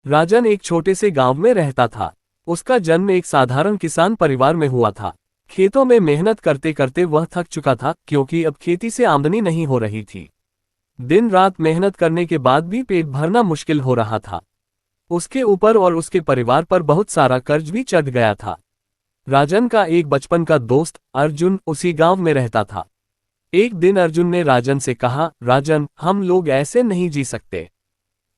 राजन एक छोटे से गांव में रहता था। उसका जन्म एक साधारण किसान परिवार में हुआ था। खेतों में मेहनत करते करते वह थक चुका था, क्योंकि अब खेती से आमदनी नहीं हो रही थी। दिन रात मेहनत करने के बाद भी पेट भरना मुश्किल हो रहा था। उसके ऊपर और उसके परिवार पर बहुत सारा कर्ज भी चढ़ गया था। राजन का एक बचपन का दोस्त अर्जुन उसी गांव में रहता था। एक दिन अर्जुन ने राजन से कहा, राजन, हम लोग ऐसे नहीं जी सकते।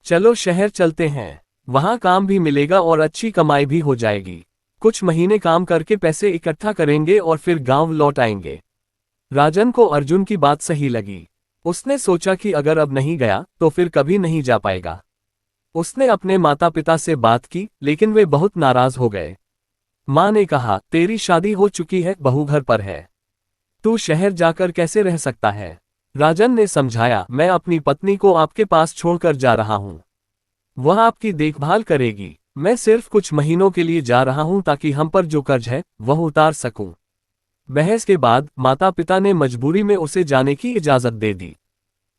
चलो शहर चलते हैं, वहां काम भी मिलेगा और अच्छी कमाई भी हो जाएगी। कुछ महीने काम करके पैसे इकट्ठा करेंगे और फिर गांव लौट आएंगे। राजन को अर्जुन की बात सही लगी। उसने सोचा कि अगर अब नहीं गया तो फिर कभी नहीं जा पाएगा। उसने अपने माता पिता से बात की, लेकिन वे बहुत नाराज हो गए। माँ ने कहा, तेरी शादी हो चुकी है, बहू घर पर है, तू शहर जाकर कैसे रह सकता है। राजन ने समझाया, मैं अपनी पत्नी को आपके पास छोड़कर जा रहा हूं। वह आपकी देखभाल करेगी। मैं सिर्फ कुछ महीनों के लिए जा रहा हूं ताकि हम पर जो कर्ज है वह उतार सकूं। बहस के बाद माता पिता ने मजबूरी में उसे जाने की इजाजत दे दी।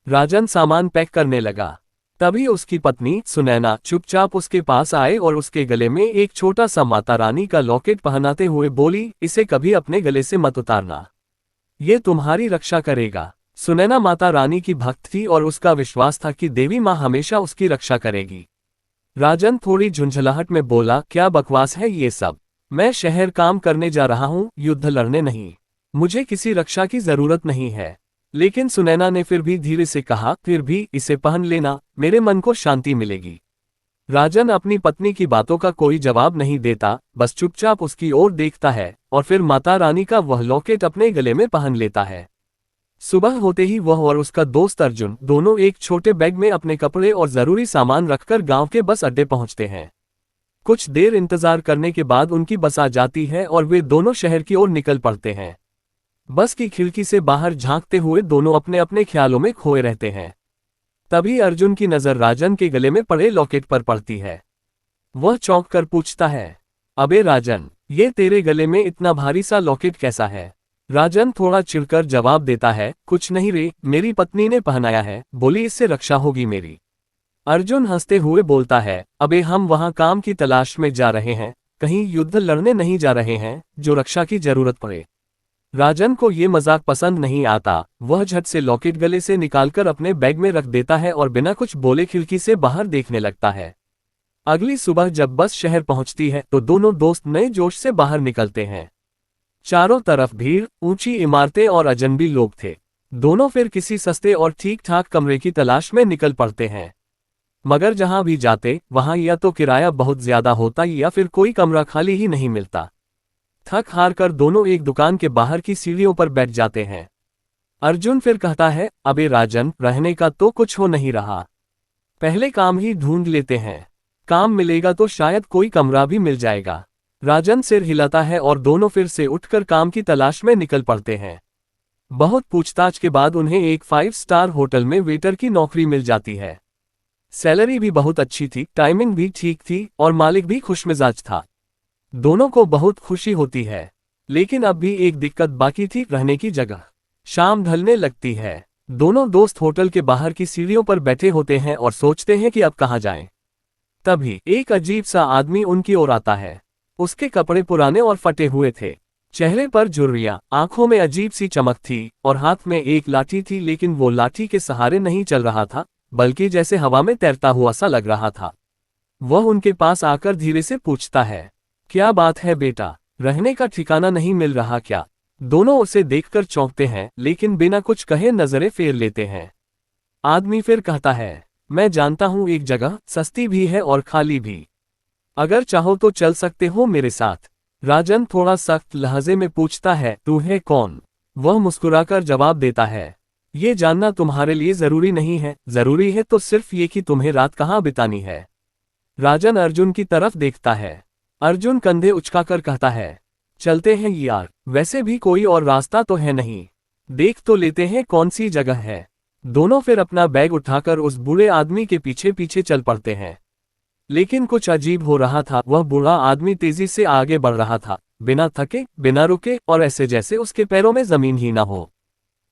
राजन सामान पैक करने लगा। तभी उसकी पत्नी सुनैना चुपचाप उसके पास आए और उसके गले में एक छोटा सा माता रानी का लॉकेट पहनाते हुए बोली, इसे कभी अपने गले से मत उतारना, ये तुम्हारी रक्षा करेगा। सुनैना माता रानी की भक्त थी और उसका विश्वास था कि देवी माँ हमेशा उसकी रक्षा करेगी। राजन थोड़ी झुंझलाहट में बोला, क्या बकवास है ये सब। मैं शहर काम करने जा रहा हूँ, युद्ध लड़ने नहीं। मुझे किसी रक्षा की जरूरत नहीं है। लेकिन सुनैना ने फिर भी धीरे से कहा, फिर भी इसे पहन लेना, मेरे मन को शांति मिलेगी। राजन अपनी पत्नी की बातों का कोई जवाब नहीं देता, बस चुपचाप उसकी ओर देखता है और फिर माता रानी का वह लॉकेट अपने गले में पहन लेता है। सुबह होते ही वह और उसका दोस्त अर्जुन दोनों एक छोटे बैग में अपने कपड़े और जरूरी सामान रखकर गांव के बस अड्डे पहुंचते हैं। कुछ देर इंतजार करने के बाद उनकी बस आ जाती है और वे दोनों शहर की ओर निकल पड़ते हैं। बस की खिड़की से बाहर झांकते हुए दोनों अपने अपने ख्यालों में खोए रहते हैं। तभी अर्जुन की नजर राजन के गले में पड़े लॉकेट पर पड़ती है। वह चौंक कर पूछता है, अबे राजन, ये तेरे गले में इतना भारी सा लॉकेट कैसा है। राजन थोड़ा चिढ़कर जवाब देता है, कुछ नहीं रे, मेरी पत्नी ने पहनाया है, बोली इससे रक्षा होगी मेरी। अर्जुन हंसते हुए बोलता है, अबे हम वहां काम की तलाश में जा रहे हैं, कहीं युद्ध लड़ने नहीं जा रहे हैं जो रक्षा की जरूरत पड़े। राजन को ये मजाक पसंद नहीं आता। वह झट से लॉकेट गले से निकालकर अपने बैग में रख देता है और बिना कुछ बोले खिड़की से बाहर देखने लगता है। अगली सुबह जब बस शहर पहुंचती है तो दोनों दोस्त नए जोश से बाहर निकलते हैं। चारों तरफ भीड़, ऊंची इमारतें और अजनबी लोग थे। दोनों फिर किसी सस्ते और ठीक ठाक कमरे की तलाश में निकल पड़ते हैं। मगर जहां भी जाते वहां या तो किराया बहुत ज्यादा होता या फिर कोई कमरा खाली ही नहीं मिलता। थक हार कर दोनों एक दुकान के बाहर की सीढ़ियों पर बैठ जाते हैं। अर्जुन फिर कहता है, अबे राजन, रहने का तो कुछ हो नहीं रहा, पहले काम ही ढूंढ लेते हैं, काम मिलेगा तो शायद कोई कमरा भी मिल जाएगा। राजन सिर हिलाता है और दोनों फिर से उठकर काम की तलाश में निकल पड़ते हैं। बहुत पूछताछ के बाद उन्हें एक 5 स्टार होटल में वेटर की नौकरी मिल जाती है। सैलरी भी बहुत अच्छी थी, टाइमिंग भी ठीक थी और मालिक भी खुशमिजाज था। दोनों को बहुत खुशी होती है। लेकिन अब भी एक दिक्कत बाकी थी, रहने की जगह। शाम ढलने लगती है। दोनों दोस्त होटल के बाहर की सीढ़ियों पर बैठे होते हैं और सोचते हैं कि अब कहाँ जाएं। तभी एक अजीब सा आदमी उनकी ओर आता है। उसके कपड़े पुराने और फटे हुए थे, चेहरे पर झुर्रियां, आंखों में अजीब सी चमक थी और हाथ में एक लाठी थी, लेकिन वो लाठी के सहारे नहीं चल रहा था, बल्कि जैसे हवा में तैरता हुआ सा लग रहा था। वह उनके पास आकर धीरे से पूछता है, क्या बात है बेटा, रहने का ठिकाना नहीं मिल रहा क्या। दोनों उसे देखकर चौंकते हैं, लेकिन बिना कुछ कहे नजरें फेर लेते हैं। आदमी फिर कहता है, मैं जानता हूं एक जगह, सस्ती भी है और खाली भी, अगर चाहो तो चल सकते हो मेरे साथ। राजन थोड़ा सख्त लहजे में पूछता है, तू है कौन। वह मुस्कुराकर जवाब देता है, ये जानना तुम्हारे लिए जरूरी नहीं है, जरूरी है तो सिर्फ ये कि तुम्हें रात कहाँ बितानी है। राजन अर्जुन की तरफ देखता है। अर्जुन कंधे उचकाकर कहता है, चलते हैं यार, वैसे भी कोई और रास्ता तो है नहीं, देख तो लेते हैं कौन सी जगह है। दोनों फिर अपना बैग उठाकर उस बूढ़े आदमी के पीछे पीछे चल पड़ते हैं। लेकिन कुछ अजीब हो रहा था, वह बूढ़ा आदमी तेजी से आगे बढ़ रहा था, बिना थके, बिना रुके, और ऐसे जैसे उसके पैरों में जमीन ही ना हो।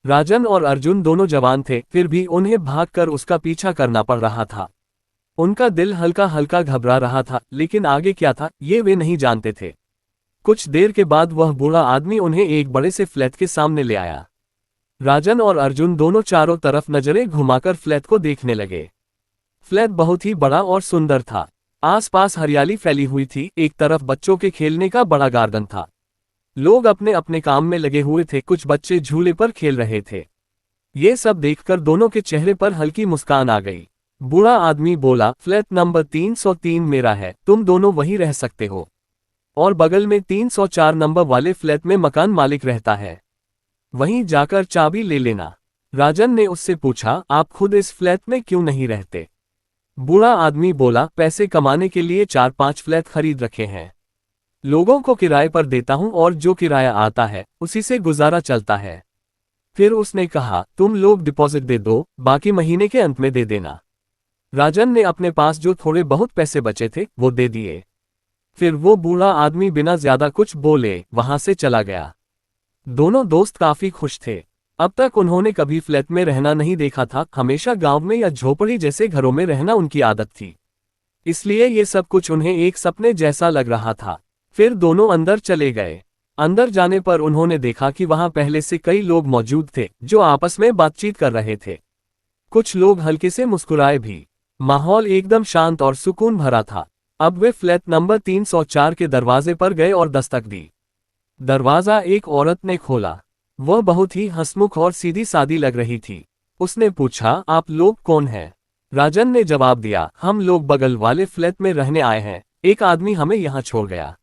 राजन और अर्जुन दोनों जवान थे, फिर भी उन्हें भागकर उसका पीछा करना पड़ रहा था। उनका दिल हल्का हल्का घबरा रहा था, लेकिन आगे क्या था ये वे नहीं जानते थे। कुछ देर के बाद वह बूढ़ा आदमी उन्हें एक बड़े से फ्लैट के सामने ले आया। राजन और अर्जुन दोनों चारों तरफ नजरें घुमाकर फ्लैट को देखने लगे। फ्लैट बहुत ही बड़ा और सुंदर था। आसपास हरियाली फैली हुई थी, एक तरफ बच्चों के खेलने का बड़ा गार्डन था। लोग अपने अपने काम में लगे हुए थे, कुछ बच्चे झूले पर खेल रहे थे। ये सब देखकर दोनों के चेहरे पर हल्की मुस्कान आ गई। बूढ़ा आदमी बोला, फ्लैट नंबर 303 मेरा है, तुम दोनों वहीं रह सकते हो। और बगल में 304 नंबर वाले फ्लैट में मकान मालिक रहता है, वहीं जाकर चाबी ले लेना। राजन ने उससे पूछा, आप खुद इस फ्लैट में क्यों नहीं रहते? बूढ़ा आदमी बोला, पैसे कमाने के लिए 4-5 फ्लैट खरीद रखे हैं, लोगों को किराए पर देता हूं और जो किराया आता है उसी से गुजारा चलता है। फिर उसने कहा, तुम लोग डिपॉजिट दे दो, बाकी महीने के अंत में दे देना। राजन ने अपने पास जो थोड़े बहुत पैसे बचे थे वो दे दिए। फिर वो बूढ़ा आदमी बिना ज्यादा कुछ बोले वहां से चला गया। दोनों दोस्त काफी खुश थे। अब तक उन्होंने कभी फ्लैट में रहना नहीं देखा था, हमेशा गांव में या झोपड़ी जैसे घरों में रहना उनकी आदत थी, इसलिए ये सब कुछ उन्हें एक सपने जैसा लग रहा था। फिर दोनों अंदर चले गए। अंदर जाने पर उन्होंने देखा कि वहां पहले से कई लोग मौजूद थे जो आपस में बातचीत कर रहे थे। कुछ लोग हल्के से मुस्कुराए भी। माहौल एकदम शांत और सुकून भरा था। अब वे फ्लैट नंबर 304 के दरवाजे पर गए और दस्तक दी। दरवाजा एक औरत ने खोला। वह बहुत ही हंसमुख और सीधी सादी लग रही थी। उसने पूछा, आप लोग कौन हैं? राजन ने जवाब दिया, हम लोग बगल वाले फ्लैट में रहने आए हैं, एक आदमी हमें यहाँ छोड़ गया।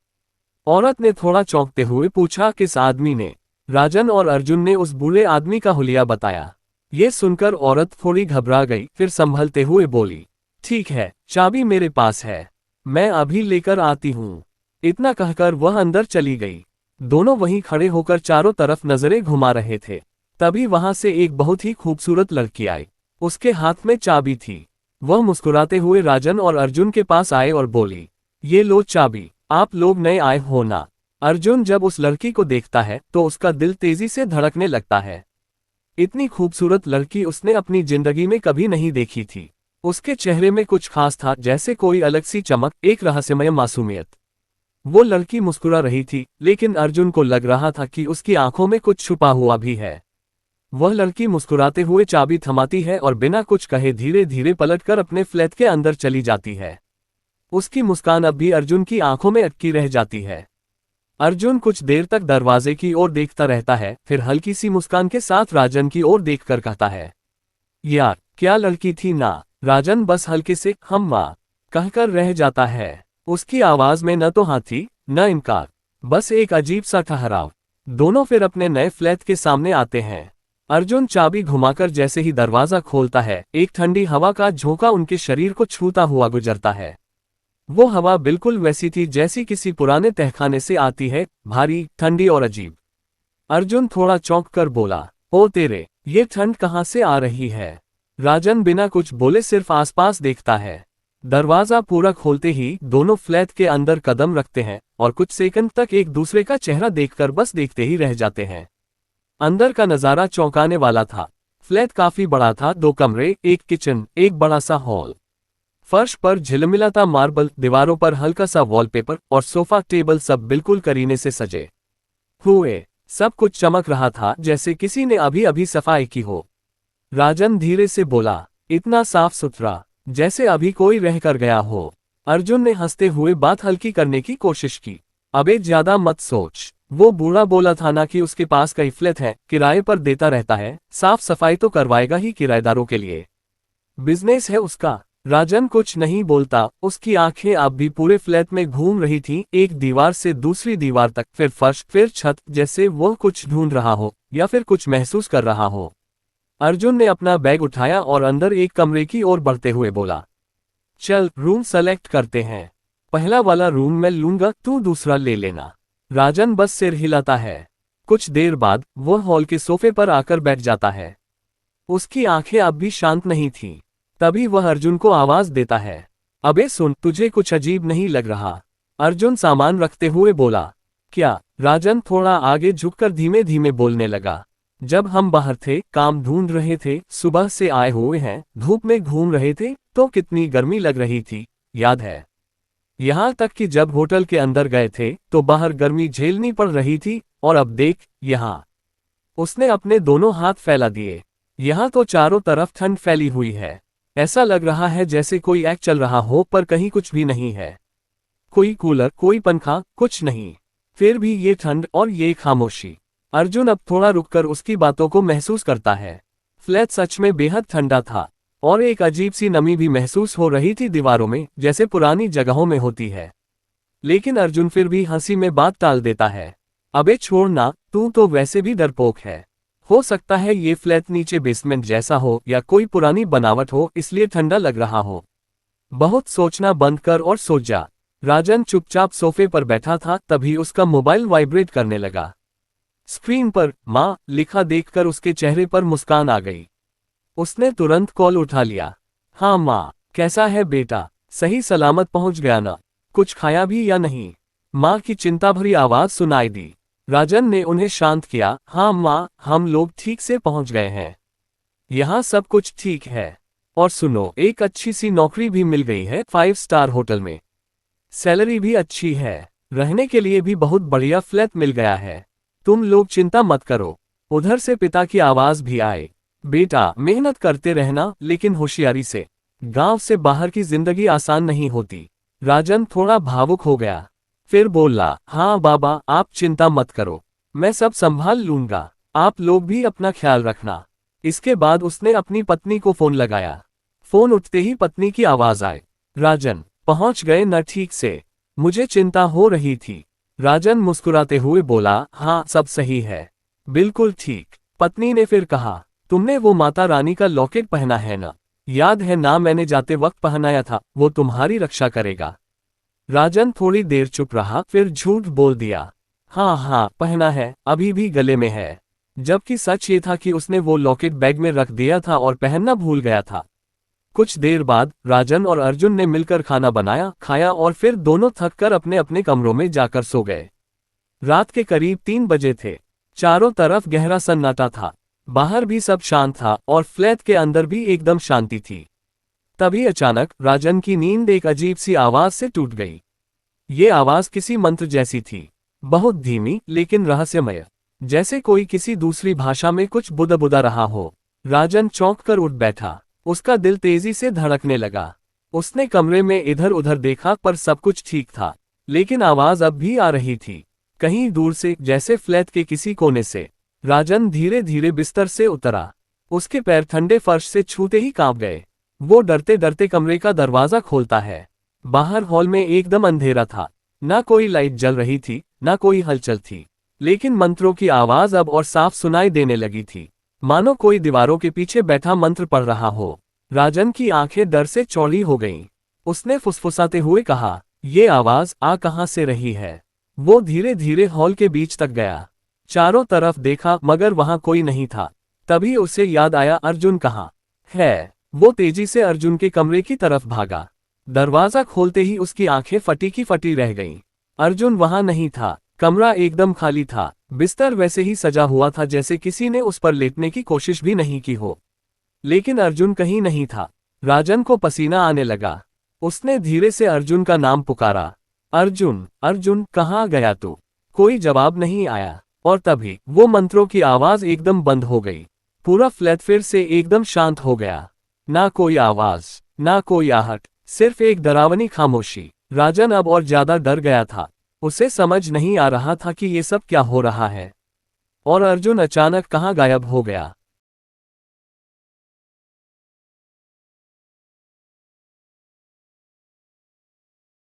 औरत ने थोड़ा चौंकते हुए पूछा, किस आदमी ने? राजन और अर्जुन ने उस बूढ़े आदमी का हुलिया बताया। ये सुनकर औरत थोड़ी घबरा गई, फिर संभलते हुए बोली, ठीक है, चाबी मेरे पास है, मैं अभी लेकर आती हूँ। इतना कहकर वह अंदर चली गई। दोनों वहीं खड़े होकर चारों तरफ नजरें घुमा रहे थे। तभी वहां से एक बहुत ही खूबसूरत लड़की आई। उसके हाथ में चाबी थी। वह मुस्कुराते हुए राजन और अर्जुन के पास आए और बोली, ये लो चाबी, आप लोग नए आए हो ना? अर्जुन जब उस लड़की को देखता है तो उसका दिल तेजी से धड़कने लगता है। इतनी खूबसूरत लड़की उसने अपनी जिंदगी में कभी नहीं देखी थी। उसके चेहरे में कुछ खास था, जैसे कोई अलग सी चमक, एक रहस्यमय मासूमियत। वो लड़की मुस्कुरा रही थी, लेकिन अर्जुन को लग रहा था कि उसकी आंखों में कुछ छुपा हुआ भी है। वह लड़की मुस्कुराते हुए चाबी थमाती है और बिना कुछ कहे धीरे धीरे पलटकर अपने फ्लैट के अंदर चली जाती है। उसकी मुस्कान अब भी अर्जुन की आंखों में अटकी रह जाती है। अर्जुन कुछ देर तक दरवाजे की ओर देखता रहता है, फिर हल्की सी मुस्कान के साथ राजन की ओर देखकर कहता है, यार क्या लड़की थी ना? राजन बस हल्के से हम्मा कहकर रह जाता है। उसकी आवाज में न तो हाँ थी न इनकार, बस एक अजीब सा ठहराव। दोनों फिर अपने नए फ्लैट के सामने आते हैं। अर्जुन चाबी घुमाकर जैसे ही दरवाजा खोलता है, एक ठंडी हवा का झोंका उनके शरीर को छूता हुआ गुजरता है। वो हवा बिल्कुल वैसी थी जैसी किसी पुराने तहखाने से आती है, भारी, ठंडी और अजीब। अर्जुन थोड़ा चौंक कर बोला, ओ तेरे, ये ठंड कहाँ से आ रही है? राजन बिना कुछ बोले सिर्फ आसपास देखता है। दरवाजा पूरा खोलते ही दोनों फ्लैट के अंदर कदम रखते हैं और कुछ सेकंड तक एक दूसरे का चेहरा देखकर बस देखते ही रह जाते हैं। अंदर का नजारा चौंकाने वाला था। फ्लैट काफी बड़ा था, 2 कमरे, एक किचन, एक बड़ा सा हॉल। फर्श पर झिलमिलाता मार्बल, दीवारों पर हल्का सा वॉलपेपर और सोफा टेबल सब बिल्कुल करीने से सजे हुए। सब कुछ चमक रहा था जैसे किसी ने अभी अभी सफाई की हो। राजन धीरे से बोला, इतना साफ सुथरा, जैसे अभी कोई रह कर गया हो। अर्जुन ने हंसते हुए बात हल्की करने की कोशिश की, अबे ज्यादा मत सोच, वो बूढ़ा बोला था ना कि उसके पास कई फ्लैट है, किराए पर देता रहता है, साफ सफाई तो करवाएगा ही किराएदारों के लिए, बिजनेस है उसका। राजन कुछ नहीं बोलता, उसकी आंखें अब भी पूरे फ्लैट में घूम रही थीं, एक दीवार से दूसरी दीवार तक, फिर फर्श, फिर छत, जैसे वो कुछ ढूंढ रहा हो या फिर कुछ महसूस कर रहा हो। अर्जुन ने अपना बैग उठाया और अंदर एक कमरे की ओर बढ़ते हुए बोला, चल रूम सेलेक्ट करते हैं, पहला वाला रूम मैं लूंगा, तू दूसरा ले लेना। राजन बस सिर हिलाता है। कुछ देर बाद वह हॉल के सोफे पर आकर बैठ जाता है। उसकी आंखें अब भी शांत नहीं थीं। तभी वह अर्जुन को आवाज देता है, अबे सुन, तुझे कुछ अजीब नहीं लग रहा? अर्जुन सामान रखते हुए बोला, क्या? राजन थोड़ा आगे झुककर धीमे धीमे बोलने लगा, जब हम बाहर थे, काम ढूंढ रहे थे, सुबह से आए हुए हैं, धूप में घूम रहे थे, तो कितनी गर्मी लग रही थी, याद है? यहाँ तक कि जब होटल के अंदर गए थे तो बाहर गर्मी झेलनी पड़ रही थी, और अब देख, यहाँ। उसने अपने दोनों हाथ फैला दिए। यहाँ तो चारों तरफ ठंड फैली हुई है। ऐसा लग रहा है जैसे कोई एक्ट चल रहा हो, पर कहीं कुछ भी नहीं है। कोई कूलर, कोई पंखा, कुछ नहीं। फिर भी ये ठंड और ये खामोशी। अर्जुन अब थोड़ा रुककर उसकी बातों को महसूस करता है। फ्लैट सच में बेहद ठंडा था, और एक अजीब सी नमी भी महसूस हो रही थी दीवारों में, जैसे पुरानी जगहों में होती है। लेकिन अर्जुन फिर भी हंसी में बात टाल देता है। अबे छोड़ना, तू तो वैसे भी डरपोक है। हो सकता है ये फ्लैट नीचे बेसमेंट जैसा हो या कोई पुरानी बनावट हो, इसलिए ठंडा लग रहा हो। बहुत सोचना बंद कर और सो जा। राजन चुपचाप सोफे पर बैठा था, तभी उसका मोबाइल वाइब्रेट करने लगा। स्क्रीन पर माँ लिखा देखकर उसके चेहरे पर मुस्कान आ गई। उसने तुरंत कॉल उठा लिया। हाँ माँ, कैसा है बेटा? सही सलामत पहुंच गया ना? कुछ खाया भी या नहीं? माँ की चिंता भरी आवाज सुनाई दी। राजन ने उन्हें शांत किया। हाँ माँ, हम लोग ठीक से पहुंच गए हैं। यहाँ सब कुछ ठीक है। और सुनो, एक अच्छी सी नौकरी भी मिल गई है 5 स्टार होटल में। सैलरी भी अच्छी है। रहने के लिए भी बहुत बढ़िया फ्लैट मिल गया है। तुम लोग चिंता मत करो। उधर से पिता की आवाज भी आई। बेटा, मेहनत करते रहना, लेकिन होशियारी से। गांव से बाहर की जिंदगी आसान नहीं होती। राजन थोड़ा भावुक हो गया। फिर बोला, हाँ बाबा, आप चिंता मत करो। मैं सब संभाल लूंगा। आप लोग भी अपना ख्याल रखना। इसके बाद उसने अपनी पत्नी को फोन लगाया। फोन उठते ही पत्नी की आवाज आई। राजन, पहुंच गए न ठीक से? मुझे चिंता हो रही थी। राजन मुस्कुराते हुए बोला, हाँ सब सही है। बिल्कुल ठीक। पत्नी ने फिर कहा, तुमने वो माता रानी का लॉकेट पहना है ना? याद है ना, मैंने जाते वक्त पहनाया था, वो तुम्हारी रक्षा करेगा। राजन थोड़ी देर चुप रहा, फिर झूठ बोल दिया। हाँ हाँ पहना है, अभी भी गले में है। जबकि सच ये था कि उसने वो लॉकेट बैग में रख दिया था और पहनना भूल गया था। कुछ देर बाद राजन और अर्जुन ने मिलकर खाना बनाया, खाया और फिर दोनों थककर अपने अपने कमरों में जाकर सो गए। रात के करीब 3 बजे थे। चारों तरफ गहरा सन्नाटा था। बाहर भी सब शांत था और फ्लैट के अंदर भी एकदम शांति थी। तभी अचानक राजन की नींद एक अजीब सी आवाज से टूट गई। ये आवाज किसी मंत्र जैसी थी, बहुत धीमी लेकिन रहस्यमय, जैसे कोई किसी दूसरी भाषा में कुछ बुदा रहा हो। राजन चौंक कर उठ बैठा। उसका दिल तेजी से धड़कने लगा। उसने कमरे में इधर उधर देखा, पर सब कुछ ठीक था, लेकिन आवाज अब भी आ रही थी, कहीं दूर से, जैसे फ्लैट के किसी कोने से। राजन धीरे धीरे बिस्तर से उतरा। उसके पैर ठंडे फर्श से छूते ही कांप गए। वो डरते डरते कमरे का दरवाजा खोलता है। बाहर हॉल में एकदम अंधेरा था। ना कोई लाइट जल रही थी, ना कोई हलचल थी, लेकिन मंत्रों की आवाज अब और साफ सुनाई देने लगी थी, मानो कोई दीवारों के पीछे बैठा मंत्र पढ़ रहा हो। राजन की आंखें डर से चौड़ी हो गईं। उसने फुसफुसाते हुए कहा, ये आवाज आ कहां से रही है? वो धीरे धीरे हॉल के बीच तक गया। चारों तरफ देखा, मगर वहां कोई नहीं था। तभी उसे याद आया, अर्जुन कहाँ है? वो तेजी से अर्जुन के कमरे की तरफ भागा। दरवाजा खोलते ही उसकी आंखें फटी की फटी रह गईं। अर्जुन वहां नहीं था। कमरा एकदम खाली था। बिस्तर वैसे ही सजा हुआ था जैसे किसी ने उस पर लेटने की कोशिश भी नहीं की हो। लेकिन अर्जुन कहीं नहीं था। राजन को पसीना आने लगा। उसने धीरे से अर्जुन का नाम पुकारा, अर्जुन, अर्जुन, कहाँ गया तू? कोई जवाब नहीं आया। और तभी वो मंत्रों की आवाज एकदम बंद हो गई। पूरा फ्लैट फिर से एकदम शांत हो गया। ना कोई आवाज, ना कोई आहट, सिर्फ एक डरावनी खामोशी। राजन अब और ज्यादा डर गया था। उसे समझ नहीं आ रहा था कि ये सब क्या हो रहा है, और अर्जुन अचानक कहाँ गायब हो गया।